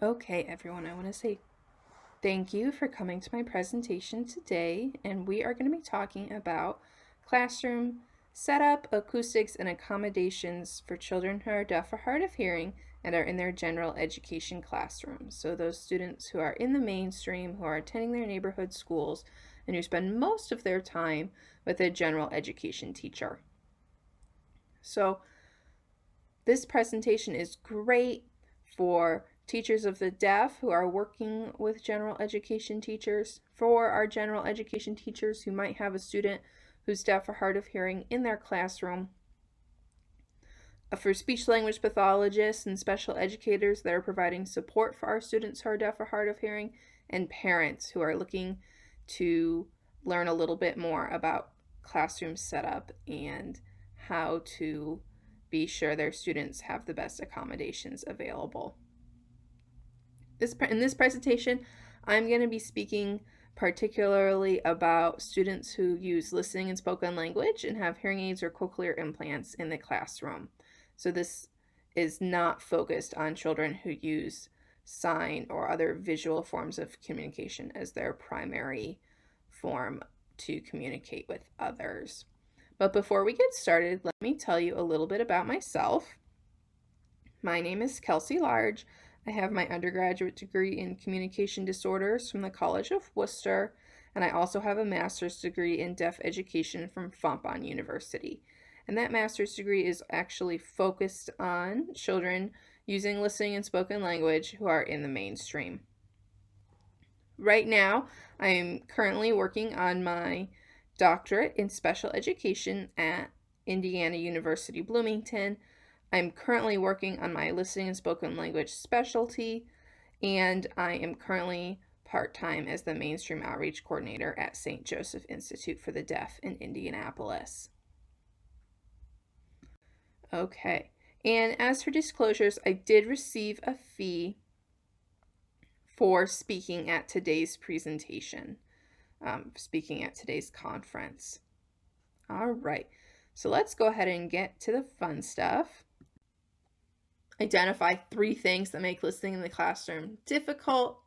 Okay, everyone, I want to say thank you for coming to my presentation today, and we are going to be talking about classroom setup, acoustics, and accommodations for children who are deaf or hard of hearing and are in their general education classrooms. So those students who are in the mainstream, who are attending their neighborhood schools, and who spend most of their time with a general education teacher. So this presentation is great for teachers of the deaf who are working with general education teachers, for our general education teachers who might have a student who's deaf or hard of hearing in their classroom, for speech language pathologists and special educators that are providing support for our students who are deaf or hard of hearing, and parents who are looking to learn a little bit more about classroom setup and how to be sure their students have the best accommodations available. In this presentation, I'm going to be speaking particularly about students who use listening and spoken language and have hearing aids or cochlear implants in the classroom. So this is not focused on children who use sign or other visual forms of communication as their primary form to communicate with others. But before we get started, let me tell you a little bit about myself. My name is Kelsey Large. I have my undergraduate degree in communication disorders from the College of Worcester, and I also have a master's degree in deaf education from Fontbonne University. And that master's degree is actually focused on children using listening and spoken language who are in the mainstream. Right now, I am currently working on my doctorate in special education at Indiana University Bloomington. I'm currently working on my listening and spoken language specialty, and I am currently part-time as the mainstream outreach coordinator at St. Joseph Institute for the Deaf in Indianapolis. Okay, and as for disclosures, I did receive a fee for speaking at today's presentation, speaking at today's conference. All right, so let's go ahead and get to the fun stuff. Identify 3 things that make listening in the classroom difficult.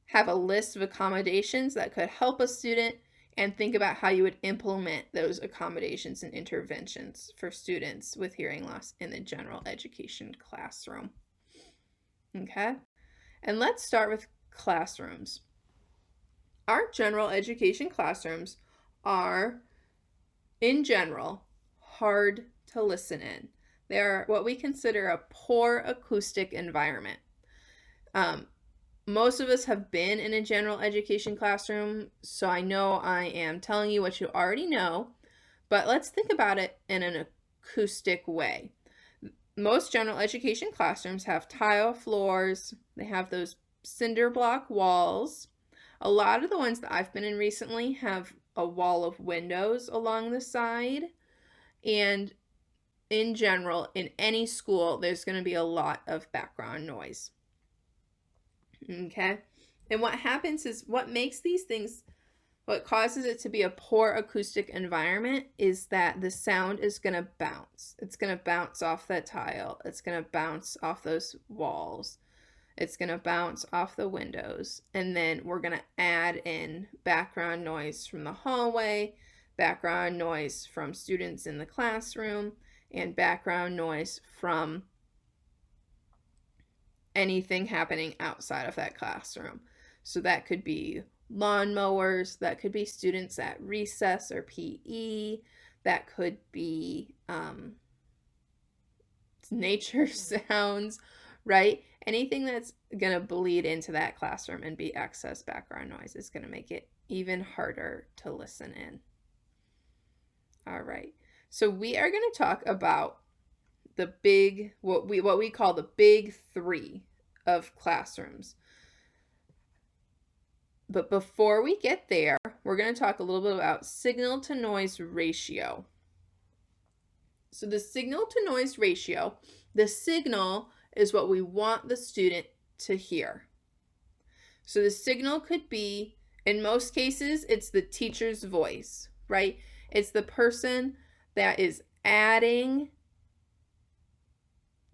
Have a list of accommodations that could help a student, and think about how you would implement those accommodations and interventions for students with hearing loss in the general education classroom. Okay, and let's start with classrooms. Our general education classrooms are, in general, hard to listen in. They're what we consider a poor acoustic environment. Most of us have been in a general education classroom, so I know I am telling you what you already know, but let's think about it in an acoustic way. Most general education classrooms have tile floors, they have those cinder block walls. A lot of the ones that I've been in recently have a wall of windows along the side, and in general, in any school, there's going to be a lot of background noise. Okay, and what happens is what causes it to be a poor acoustic environment is that the sound is going to bounce. It's going to bounce off that tile. It's going to bounce off those walls. It's going to bounce off the windows. And then we're going to add in background noise from the hallway, background noise from students in the classroom, and background noise from anything happening outside of that classroom. So that could be lawnmowers, that could be students at recess or PE, that could be nature sounds, right? Anything that's going to bleed into that classroom and be excess background noise is going to make it even harder to listen in. All right, so we are going to talk about the big, what we call the big 3 of classrooms. But before we get there, we're going to talk a little bit about signal to noise ratio. So the signal to noise ratio, the signal is what we want the student to hear. So the signal could be, in most cases, it's the teacher's voice, right? It's the person that is adding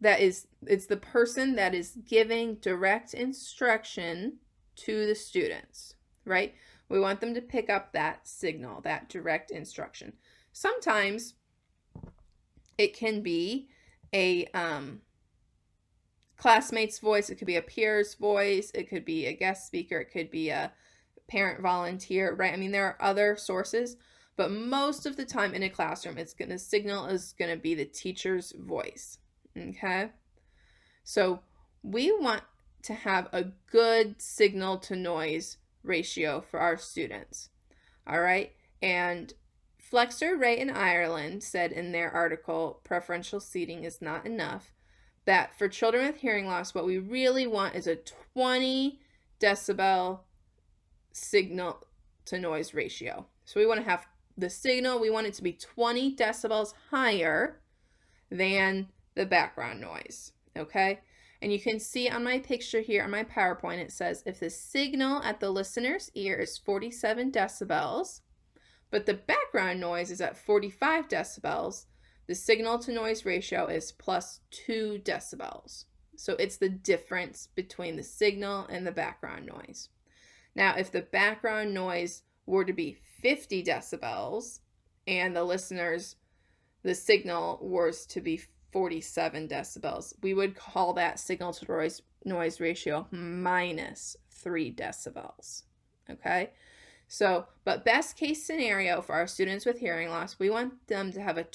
it's the person that is giving direct instruction to the students, right? We want them to pick up that signal, that direct instruction. Sometimes it can be a classmate's voice, it could be a peer's voice, it could be a guest speaker, it could be a parent volunteer, right? I mean, there are other sources, but most of the time in a classroom, the signal is going to be the teacher's voice, okay? So we want to have a good signal to noise ratio for our students, all right? And Flexer, Ray, and Ireland said in their article, Preferential Seating is Not Enough, that for children with hearing loss, what we really want is a 20 decibel signal to noise ratio. So we want to have the signal, we want it to be 20 decibels higher than the background noise, okay? And you can see on my picture here on my PowerPoint, it says if the signal at the listener's ear is 47 decibels, but the background noise is at 45 decibels, the signal to noise ratio is plus 2 decibels. So it's the difference between the signal and the background noise. Now, if the background noise were to be 50 decibels and the signal was to be 47 decibels, we would call that signal to noise ratio minus 3 decibels, okay? So, but best case scenario for our students with hearing loss, we want them to have a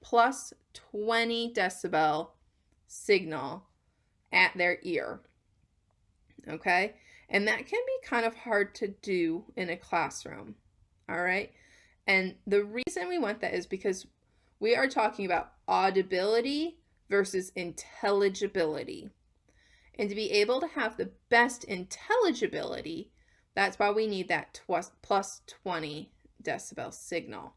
plus 20 decibel signal at their ear, okay? And that can be kind of hard to do in a classroom, all right? And the reason we want that is because we are talking about audibility versus intelligibility. And to be able to have the best intelligibility, that's why we need that plus 20 decibel signal.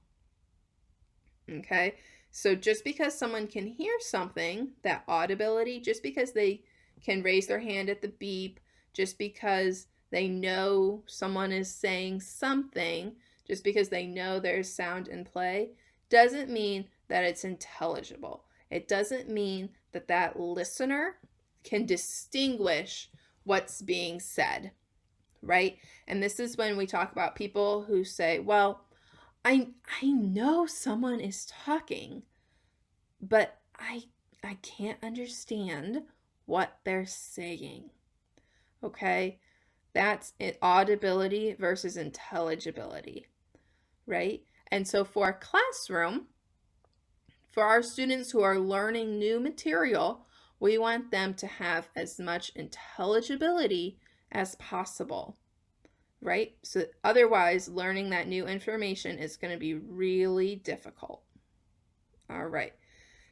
Okay, so just because someone can hear something, that audibility, just because they can raise their hand at the beep, just because they know someone is saying something, just because they know there's sound in play, doesn't mean that it's intelligible. It doesn't mean that that listener can distinguish what's being said, right? And this is when we talk about people who say, well, I know someone is talking, but I can't understand what they're saying. Okay? That's audibility versus intelligibility, right? And so for a classroom, for our students who are learning new material, we want them to have as much intelligibility as possible, right? So otherwise, learning that new information is going to be really difficult. All right.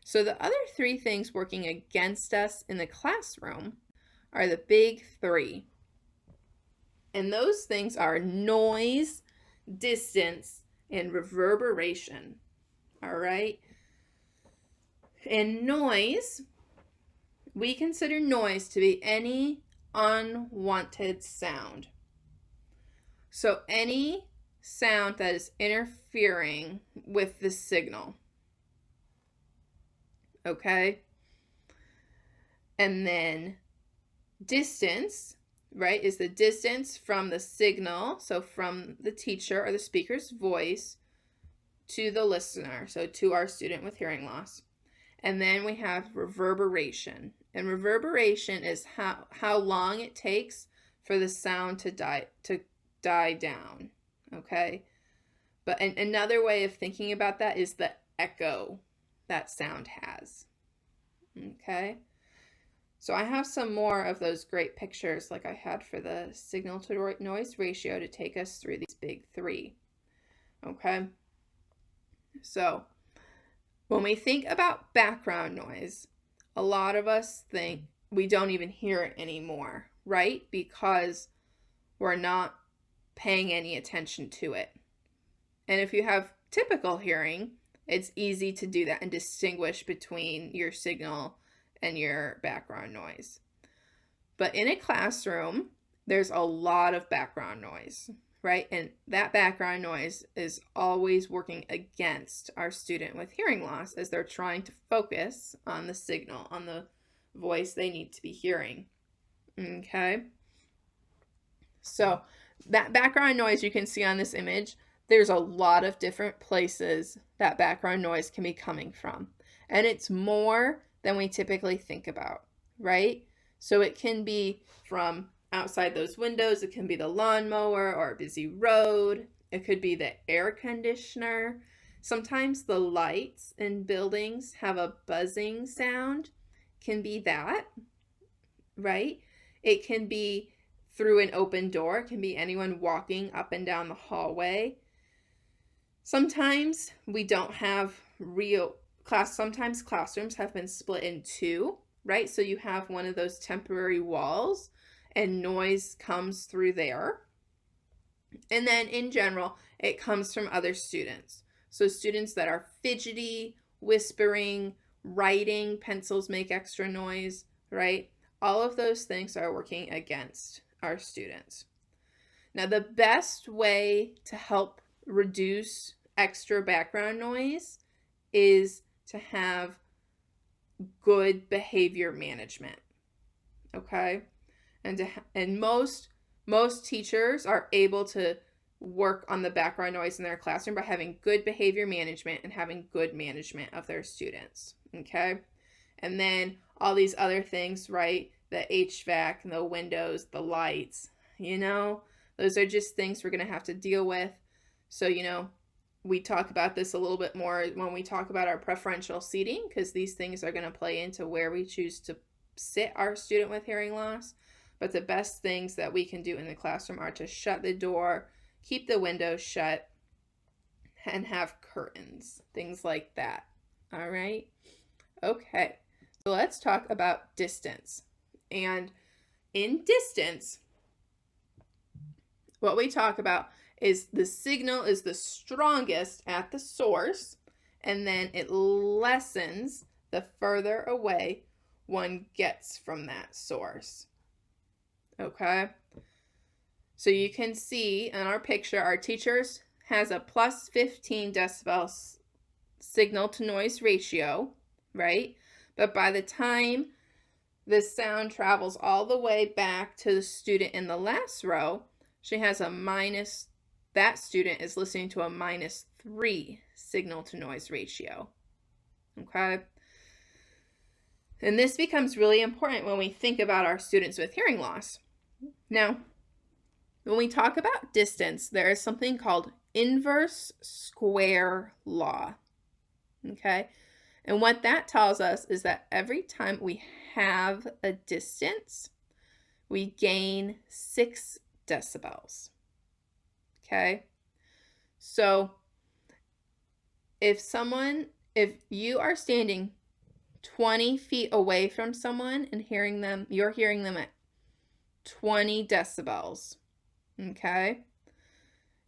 So the other 3 things working against us in the classroom are the big 3. And those things are noise, distance, and reverberation. All right. And noise, we consider noise to be any unwanted sound. So any sound that is interfering with the signal. Okay? And then distance, right, is the distance from the signal, so from the teacher or the speaker's voice to the listener, so to our student with hearing loss. And then we have reverberation. And reverberation is how long it takes for the sound to die down, okay? But another way of thinking about that is the echo that sound has, okay? So I have some more of those great pictures like I had for the signal to noise ratio to take us through these big 3, okay? So when we think about background noise, a lot of us think we don't even hear it anymore, right? Because we're not paying any attention to it. And if you have typical hearing, it's easy to do that and distinguish between your signal and your background noise. But in a classroom, there's a lot of background noise, right? And that background noise is always working against our student with hearing loss as they're trying to focus on the signal, on the voice they need to be hearing. Okay? So that background noise you can see on this image, there's a lot of different places that background noise can be coming from. And it's more than we typically think about, right? So it can be from outside those windows, it can be the lawnmower or a busy road, it could be the air conditioner. Sometimes the lights in buildings have a buzzing sound, can be that, right? It can be through an open door, it can be anyone walking up and down the hallway. Sometimes we don't have sometimes classrooms have been split in two, right? So you have one of those temporary walls and noise comes through there. And then in general, it comes from other students. So students that are fidgety, whispering, writing, pencils make extra noise, right? All of those things are working against our students. Now, the best way to help reduce extra background noise is to have good behavior management, okay? And most teachers are able to work on the background noise in their classroom by having good behavior management and having good management of their students, okay? And then all these other things, right? The HVAC and the windows, the lights, those are just things we're going to have to deal with. So, we talk about this a little bit more when we talk about our preferential seating, because these things are going to play into where we choose to sit our student with hearing loss. But the best things that we can do in the classroom are to shut the door, keep the windows shut, and have curtains, things like that. All right? Okay, so let's talk about distance. And in distance, what we talk about is the signal is the strongest at the source, and then it lessens the further away one gets from that source. Okay? So you can see in our picture, our teachers has a plus 15 decibels signal to noise ratio, right? But by the time the sound travels all the way back to the student in the last row, she has that student is listening to a -3 signal to noise ratio. Okay? And this becomes really important when we think about our students with hearing loss. Now, when we talk about distance, there is something called inverse square law. Okay? And what that tells us is that every time we have a distance, we gain 6 decibels. Okay? So if you are standing 20 feet away from someone and you're hearing them at 20 decibels, okay?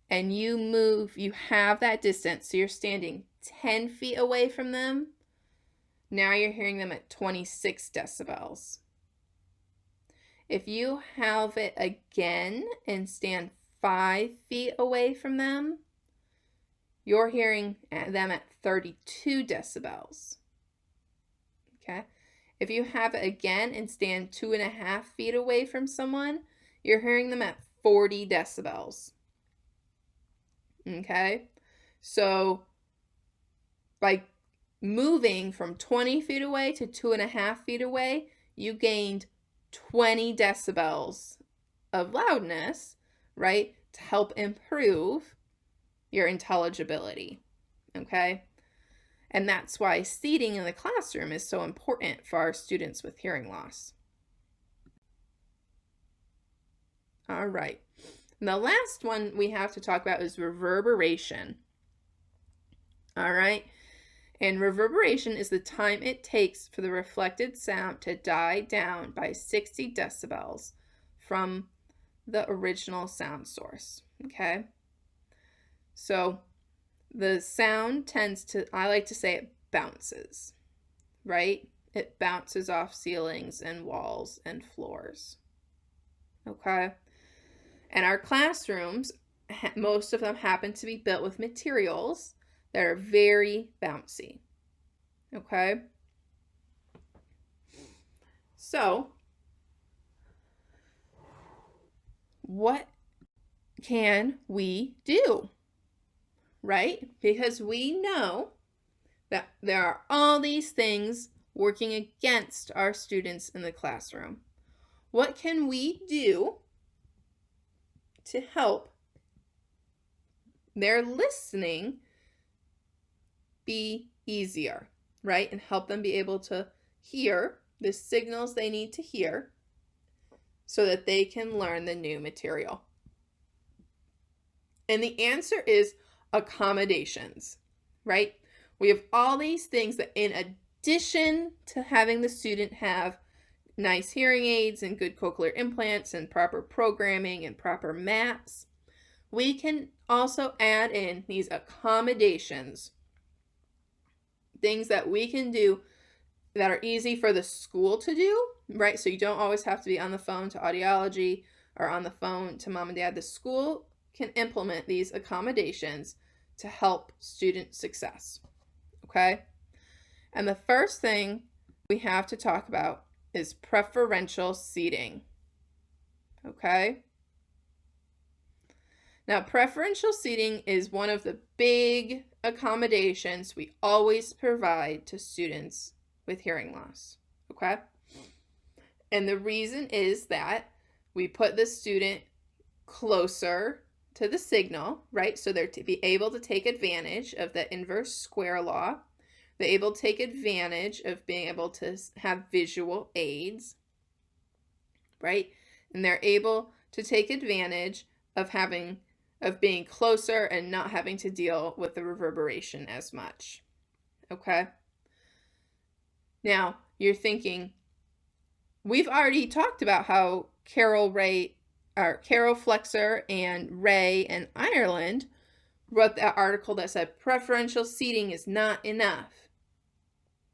And you have that distance, so you're standing 10 feet away from them. Now you're hearing them at 26 decibels. If you have it again and stand 5 feet away from them, you're hearing them at 32 decibels. Okay? If you have it again and stand 2.5 feet away from someone, you're hearing them at 40 decibels. Okay? So by moving from 20 feet away to 2.5 feet away, you gained 20 decibels of loudness, right, to help improve your intelligibility, okay? And that's why seating in the classroom is so important for our students with hearing loss. All right. And the last one we have to talk about is reverberation. All right. And reverberation is the time it takes for the reflected sound to die down by 60 decibels from the original sound source, okay? So the sound I like to say it bounces, right? It bounces off ceilings and walls and floors, okay? And our classrooms most of them happen to be built with materials that are very bouncy. Okay? So, what can we do? Right? Because we know that there are all these things working against our students in the classroom. What can we do to help their listening be easier, right? And help them be able to hear the signals they need to hear so that they can learn the new material? And the answer is accommodations, right? We have all these things that, in addition to having the student have nice hearing aids and good cochlear implants and proper programming and proper maps, we can also add in these accommodations, things that we can do that are easy for the school to do, right? So you don't always have to be on the phone to Audiology or on the phone to mom and dad. The school can implement these accommodations to help student success, okay? And the first thing we have to talk about is preferential seating, okay? Now, preferential seating is one of the big accommodations we always provide to students with hearing loss, okay? And the reason is that we put the student closer to the signal, right? So they're to be able to take advantage of the inverse square law. They're able to take advantage of being able to have visual aids, right? And they're able to take advantage of being closer and not having to deal with the reverberation as much, okay? Now, you're thinking, we've already talked about how Carol Flexer and Ray and Ireland wrote that article that said preferential seating is not enough.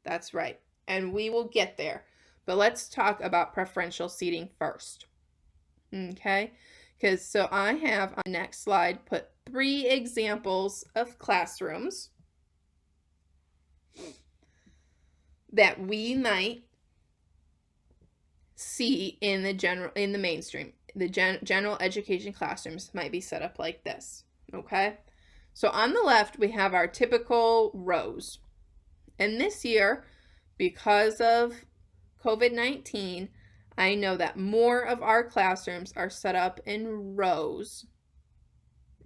That's right, and we will get there. But let's talk about preferential seating first, okay? So I have on the next slide put 3 examples of classrooms that we might see in the mainstream. The general education classrooms might be set up like this, okay? So on the left, we have our typical rows. And this year, because of COVID-19, I know that more of our classrooms are set up in rows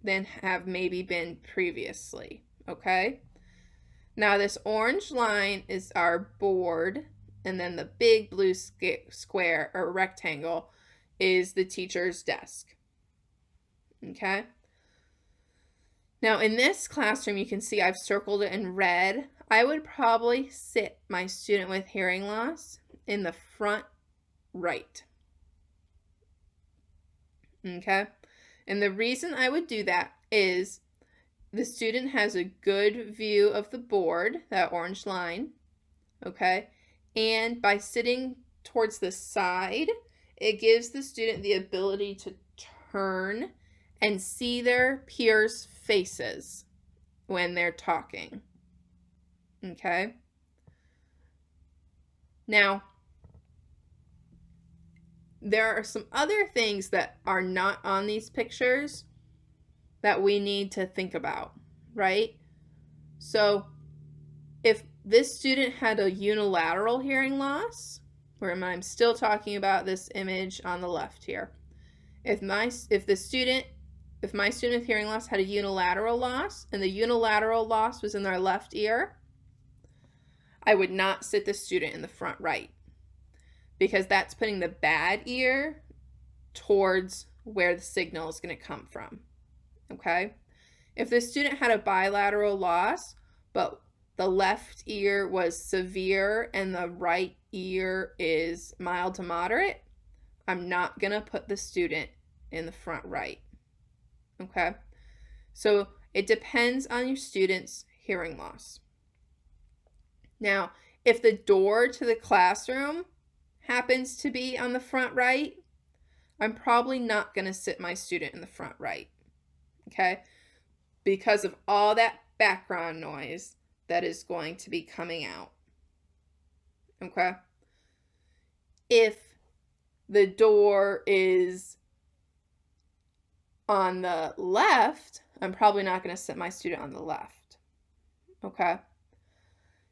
than have maybe been previously, okay? Now this orange line is our board, and then the big blue square or rectangle is the teacher's desk, okay? Now in this classroom, you can see I've circled it in red. I would probably sit my student with hearing loss in the front right, okay? And the reason I would do that is the student has a good view of the board, that orange line, okay? And by sitting towards the side, it gives the student the ability to turn and see their peers' faces when they're talking, okay? Now, there are some other things that are not on these pictures that we need to think about, right? So if this student had a unilateral hearing loss, or I'm still talking about this image on the left here. If my student with hearing loss had a unilateral loss and the unilateral loss was in their left ear, I would not sit the student in the front right, because that's putting the bad ear towards where the signal is going to come from, okay? If the student had a bilateral loss, but the left ear was severe and the right ear is mild to moderate, I'm not going to put the student in the front right, okay? So it depends on your student's hearing loss. Now, if the door to the classroom happens to be on the front right, I'm probably not going to sit my student in the front right, okay? Because of all that background noise that is going to be coming out, okay? If the door is on the left, I'm probably not going to sit my student on the left, okay?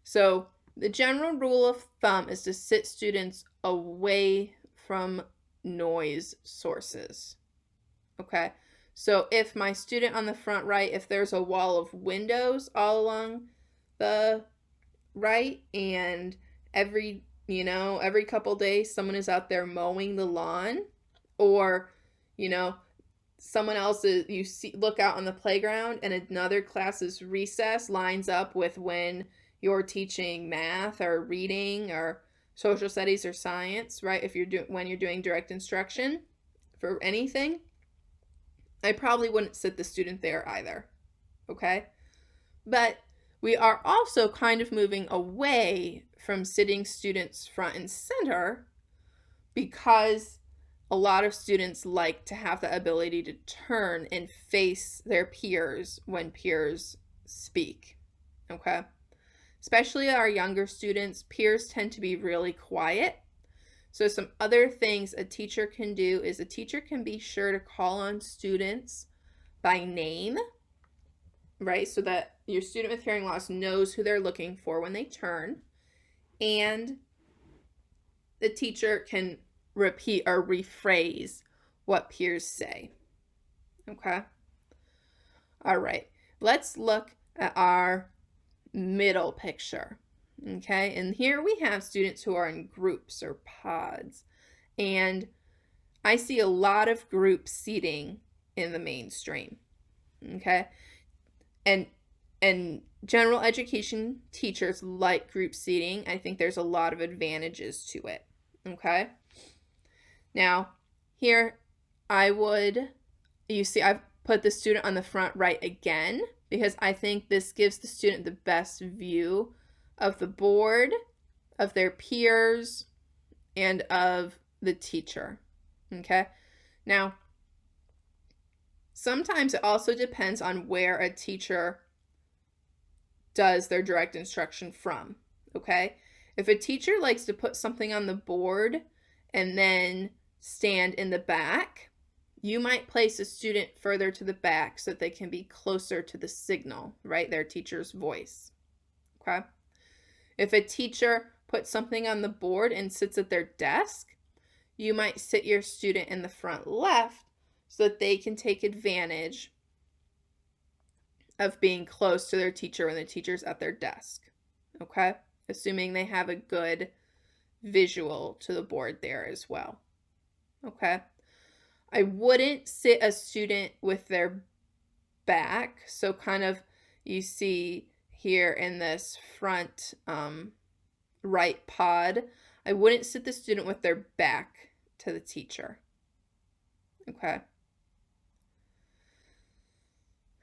So the general rule of thumb is to sit students away from noise sources, okay? So if my student on the front right, if there's a wall of windows all along the right, and every couple days someone is out there mowing the lawn, or someone else look out on the playground and another class's recess lines up with when you're teaching math or reading or social studies or science, right? When you're doing direct instruction for anything, I probably wouldn't sit the student there either, okay? But we are also kind of moving away from sitting students front and center because a lot of students like to have the ability to turn and face their peers when peers speak, okay? Especially our younger students, peers tend to be really quiet. So some other things a teacher can do is a teacher can be sure to call on students by name, right? So that your student with hearing loss knows who they're looking for when they turn. And the teacher can repeat or rephrase what peers say. Okay? All right. Let's look at our middle picture. Okay? And here we have students who are in groups or pods. And I see a lot of group seating in the mainstream. Okay? And general education teachers like group seating. I think there's a lot of advantages to it. Okay? Now, here I've put the student on the front right again because I think this gives the student the best view of the board, of their peers, and of the teacher. Okay? Now, sometimes it also depends on where a teacher does their direct instruction from, okay? If a teacher likes to put something on the board and then stand in the back, you might place a student further to the back so that they can be closer to the signal, right? Their teacher's voice, okay? If a teacher puts something on the board and sits at their desk, you might sit your student in the front left so that they can take advantage of being close to their teacher when the teacher's at their desk, okay? Assuming they have a good visual to the board there as well, okay? I wouldn't sit a student with their back, so kind of you see here in this front right pod, I wouldn't sit the student with their back to the teacher, okay?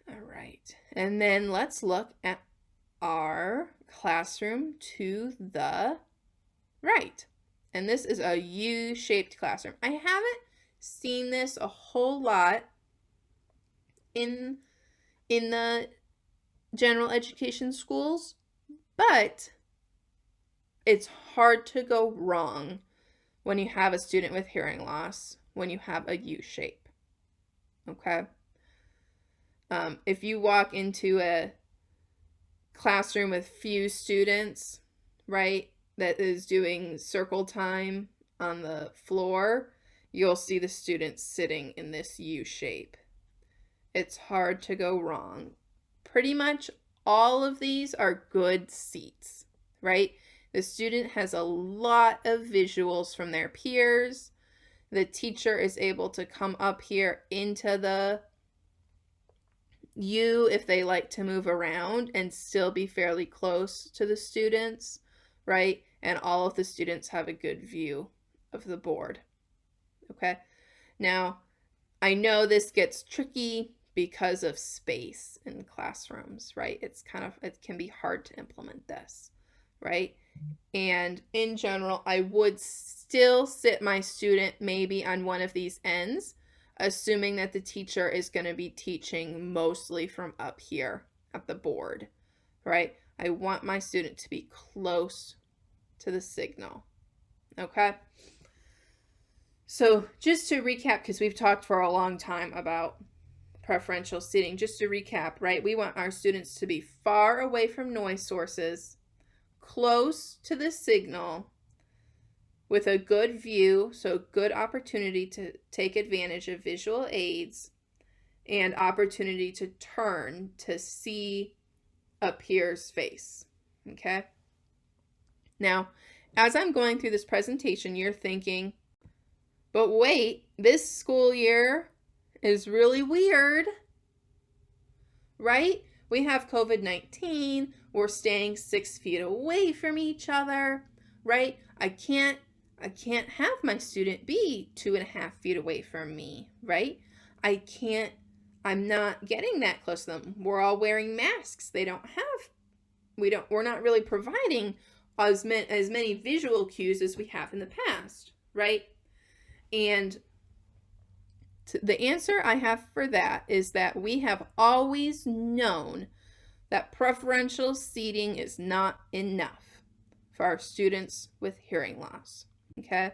All right, and then let's look at our classroom to the right. And this is a U-shaped classroom. I haven't seen this a whole lot in the general education schools, but it's hard to go wrong when you have a student with hearing loss when you have a U-shape, okay? If you walk into a classroom with few students, right, that is doing circle time on the floor, you'll see the students sitting in this U shape. It's hard to go wrong. Pretty much all of these are good seats, right? The student has a lot of visuals from their peers. The teacher is able to come up here into the U if they like to move around and still be fairly close to the students, right? And all of the students have a good view of the board, okay? Now, I know this gets tricky because of space in classrooms, right? It can be hard to implement this, right? And in general, I would still sit my student maybe on one of these ends assuming that the teacher is going to be teaching mostly from up here at the board, right? I want my student to be close to the signal, okay? So just to recap, because we've talked for a long time about preferential seating, just to recap, right? We want our students to be far away from noise sources, close to the signal, with a good view, so good opportunity to take advantage of visual aids, and opportunity to turn to see a peer's face, okay? Now, as I'm going through this presentation, you're thinking, but wait, this school year is really weird, right? We have COVID-19, we're staying 6 feet away from each other, right? I can't have my student be 2.5 feet away from me, right? I'm not getting that close to them. We're all wearing masks. We're not really providing as many visual cues as we have in the past, right? And the answer I have for that is that we have always known that preferential seating is not enough for our students with hearing loss, okay?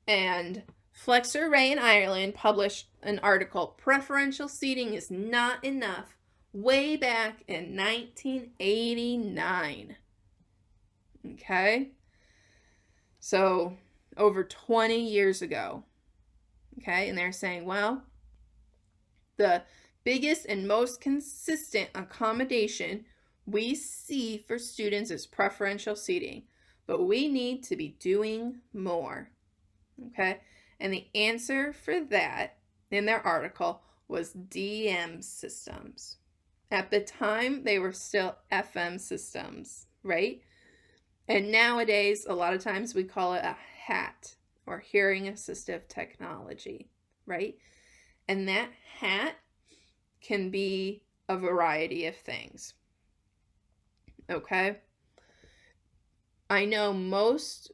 And Flexer Ray in Ireland published an article, Preferential Seating is Not Enough, way back in 1989, okay? So over 20 years ago, okay? And they're saying, well, the biggest and most consistent accommodation we see for students is preferential seating, but we need to be doing more, okay? And the answer for that in their article was DM systems. At the time, they were still FM systems, right? And nowadays, a lot of times we call it a HAT, or hearing assistive technology, right? And that HAT can be a variety of things, okay? I know most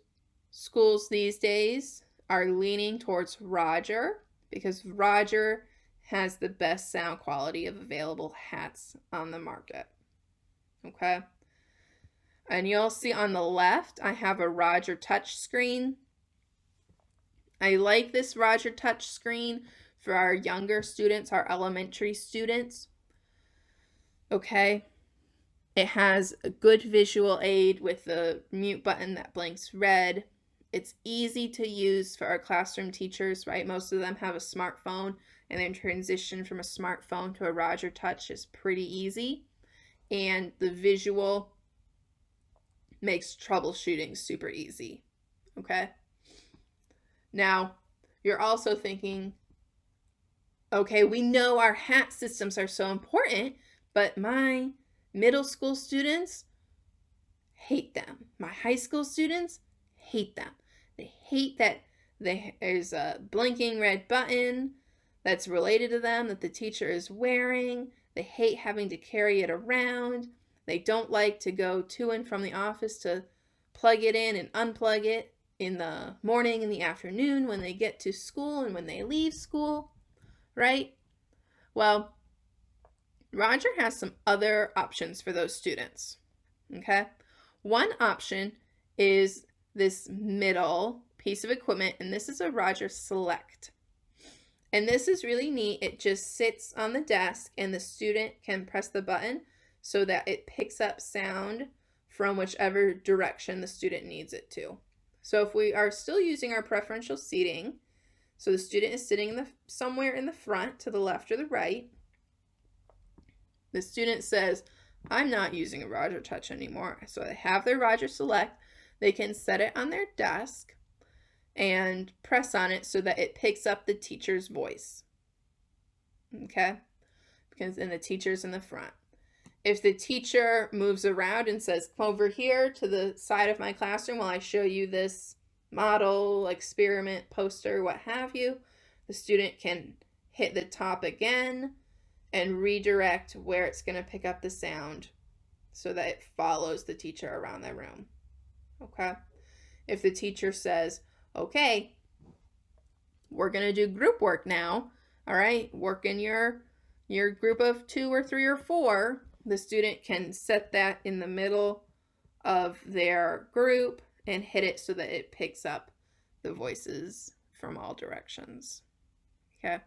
schools these days are leaning towards Roger, because Roger has the best sound quality of available hats on the market, okay? And you'll see on the left, I have a Roger touch screen. I like this Roger touch screen for our younger students, our elementary students, okay? It has a good visual aid with the mute button that blinks red. It's easy to use for our classroom teachers, right? Most of them have a smartphone, and then transition from a smartphone to a Roger Touch is pretty easy. And the visual makes troubleshooting super easy, okay? Now, you're also thinking, okay, we know our HAT systems are so important, but my middle school students hate them. My high school students hate them. They hate that there's a blinking red button that's related to them that the teacher is wearing. They hate having to carry it around. They don't like to go to and from the office to plug it in and unplug it in the morning and the afternoon when they get to school and when they leave school, right? Well, Roger has some other options for those students, okay? One option is this middle piece of equipment, and this is a Roger Select. And this is really neat. It just sits on the desk, and the student can press the button so that it picks up sound from whichever direction the student needs it to. So if we are still using our preferential seating, so the student is sitting somewhere in the front to the left or the right, the student says, I'm not using a Roger Touch anymore. So they have their Roger Select. They can set it on their desk and press on it so that it picks up the teacher's voice, okay? Because then the teacher's in the front. If the teacher moves around and says, come over here to the side of my classroom while I show you this model, experiment, poster, what have you, the student can hit the top again and redirect where it's going to pick up the sound so that it follows the teacher around the room, okay? If the teacher says, okay, We're going to do group work now. All right, work in your group of 2 or 3 or 4. The student can set that in the middle of their group and hit it so that it picks up the voices from all directions. Okay,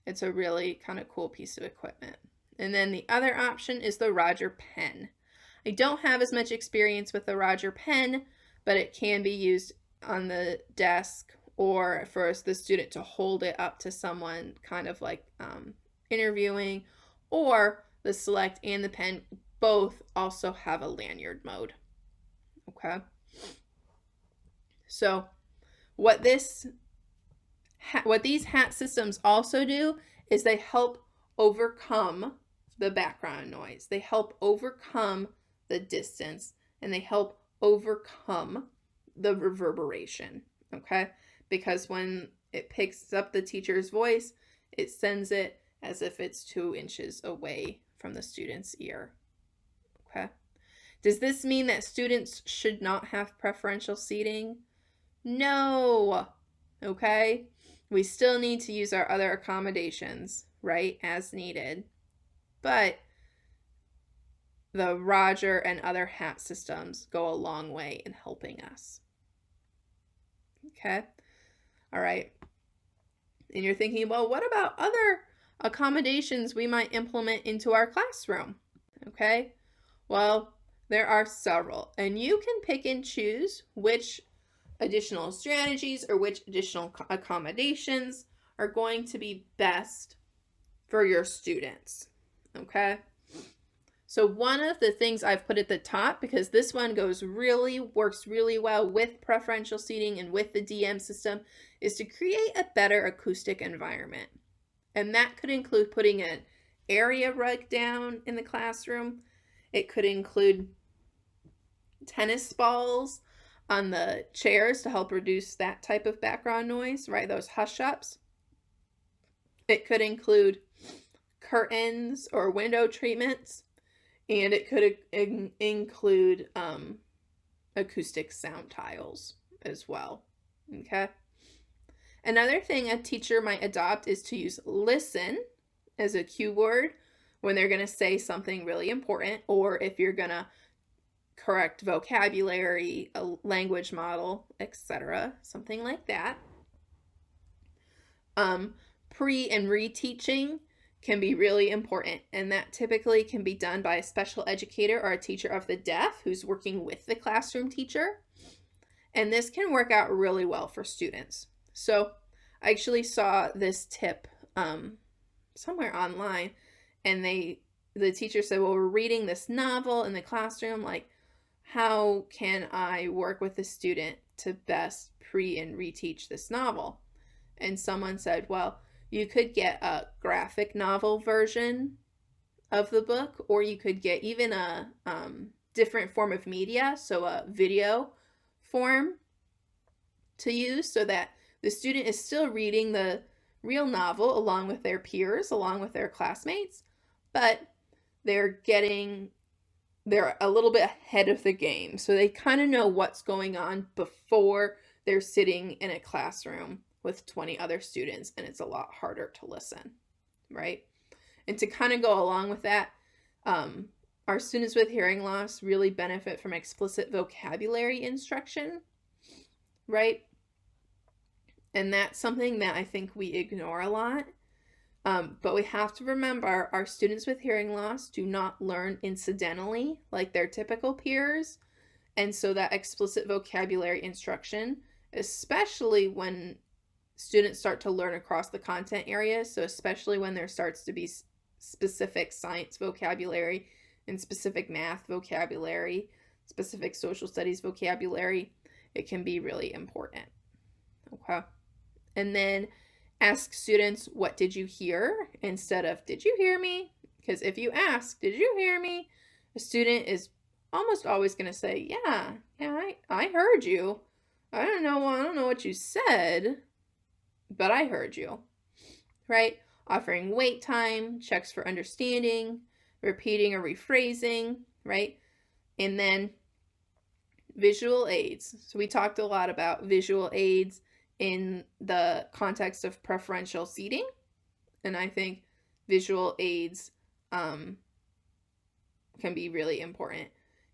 it's a really kind of cool piece of equipment. And then the other option is the Roger pen. I don't have as much experience with the Roger pen, but it can be used on the desk or for the student to hold it up to someone, kind of like interviewing, or the Select and the pen both also have a lanyard mode. Okay. So what these hat systems also do is they help overcome the background noise. They help overcome the distance, and they help overcome the reverberation. Okay. Because when it picks up the teacher's voice, it sends it as if it's 2 inches away from the student's ear. Okay. Does this mean that students should not have preferential seating? No. Okay. We still need to use our other accommodations, right, as needed. But the Roger and other hat systems go a long way in helping us. Okay. All right. And you're thinking, well, what about other accommodations we might implement into our classroom? Okay. Well, there are several, and you can pick and choose which additional strategies or which additional accommodations are going to be best for your students. Okay. So one of the things I've put at the top, because this one works really well with preferential seating and with the DM system, is to create a better acoustic environment. And that could include putting an area rug down in the classroom. It could include tennis balls on the chairs to help reduce that type of background noise, right? Those hush-ups. It could include curtains or window treatments. And it could include acoustic sound tiles as well. Okay. Another thing a teacher might adopt is to use listen as a cue word when they're going to say something really important, or if you're going to correct vocabulary, a language model, etc., something like that. Pre and reteaching can be really important, and that typically can be done by a special educator or a teacher of the deaf who's working with the classroom teacher. And this can work out really well for students. So I actually saw this tip somewhere online, and the teacher said, well, we're reading this novel in the classroom, like, how can I work with the student to best pre and reteach this novel? And someone said, well, you could get a graphic novel version of the book, or you could get even a different form of media, so a video form to use, so that the student is still reading the real novel along with their peers, along with their classmates, but they're a little bit ahead of the game. So they kind of know what's going on before they're sitting in a classroom with 20 other students, and it's a lot harder to listen, right? And to kind of go along with that, our students with hearing loss really benefit from explicit vocabulary instruction, right? And that's something that I think we ignore a lot. But we have to remember our students with hearing loss do not learn incidentally like their typical peers. And so that explicit vocabulary instruction, especially when students start to learn across the content areas, so especially when there starts to be specific science vocabulary and specific math vocabulary, specific social studies vocabulary, it can be really important. Okay. And then ask students, what did you hear? Instead of, did you hear me? Because if you ask, did you hear me? A student is almost always going to say, yeah, I heard you. I don't know what you said, but I heard you, right? Offering wait time, checks for understanding, repeating or rephrasing, right? And then visual aids. So we talked a lot about visual aids in the context of preferential seating. And I think visual aids can be really important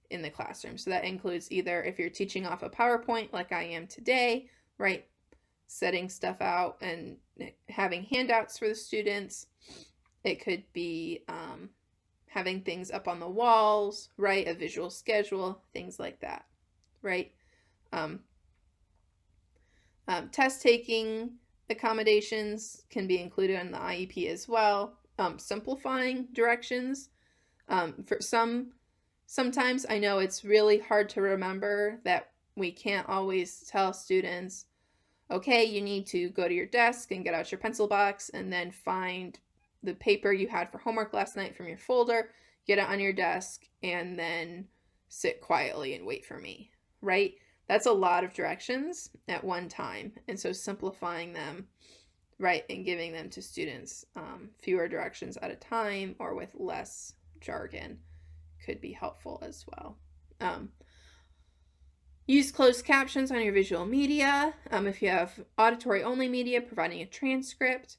in the classroom. So that includes either if you're teaching off a PowerPoint like I am today, right? Setting stuff out and having handouts for the students. It could be having things up on the walls, right? A visual schedule, things like that, right? Test taking accommodations can be included in the IEP as well. Simplifying directions. Sometimes I know it's really hard to remember that we can't always tell students, okay, you need to go to your desk and get out your pencil box and then find the paper you had for homework last night from your folder, get it on your desk, and then sit quietly and wait for me, right? That's a lot of directions at one time. And so simplifying them, right, and giving them to students fewer directions at a time or with less jargon could be helpful as well. Use closed captions on your visual media. If you have auditory only media, providing a transcript.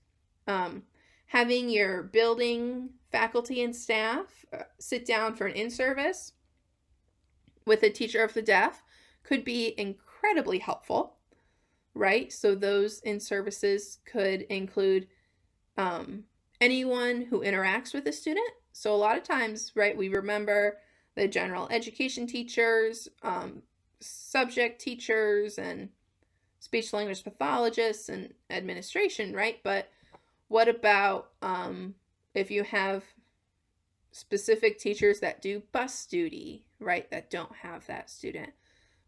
Having your building faculty and staff sit down for an in-service with a teacher of the deaf could be incredibly helpful, right? So those in-services could include anyone who interacts with a student. So a lot of times, right, we remember the general education teachers, subject teachers, and speech language pathologists and administration, right? But what about if you have specific teachers that do bus duty, right, that don't have that student?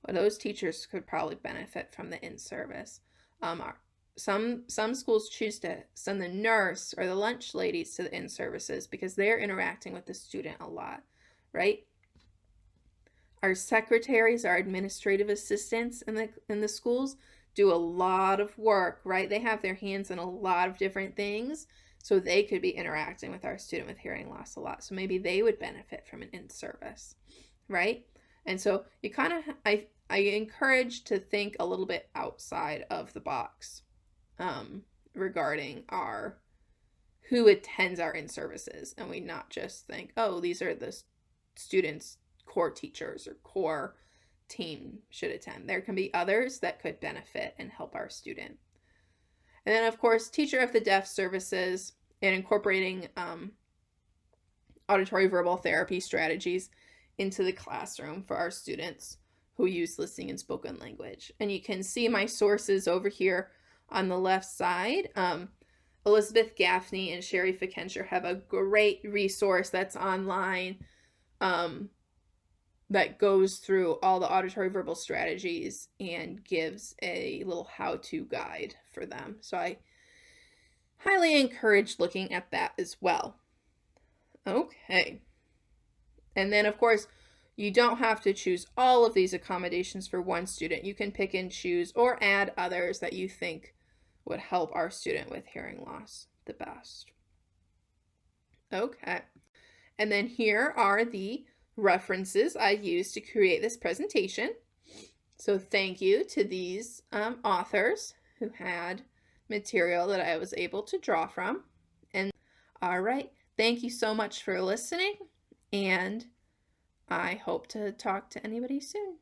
Well, those teachers could probably benefit from the in-service. Some schools choose to send the nurse or the lunch ladies to the in-services because they're interacting with the student a lot, right? Our secretaries, our administrative assistants in the schools do a lot of work, right? They have their hands in a lot of different things, so they could be interacting with our student with hearing loss a lot. So maybe they would benefit from an in-service, right? And so you kind of, I encourage to think a little bit outside of the box regarding who attends our in-services, and we not just think, oh, these are the students' core teachers or core team should attend. There can be others that could benefit and help our student. And then, of course, teacher of the deaf services and incorporating auditory verbal therapy strategies into the classroom for our students who use listening and spoken language. And you can see my sources over here on the left side. Elizabeth Gaffney and Sherry Fickenshire have a great resource that's online that goes through all the auditory verbal strategies and gives a little how-to guide for them. So I highly encourage looking at that as well. Okay. And then, of course, you don't have to choose all of these accommodations for one student. You can pick and choose or add others that you think would help our student with hearing loss the best. Okay. And then here are the references I used to create this presentation. So thank you to these authors who had material that I was able to draw from. And all right, thank you so much for listening, and I hope to talk to anybody soon.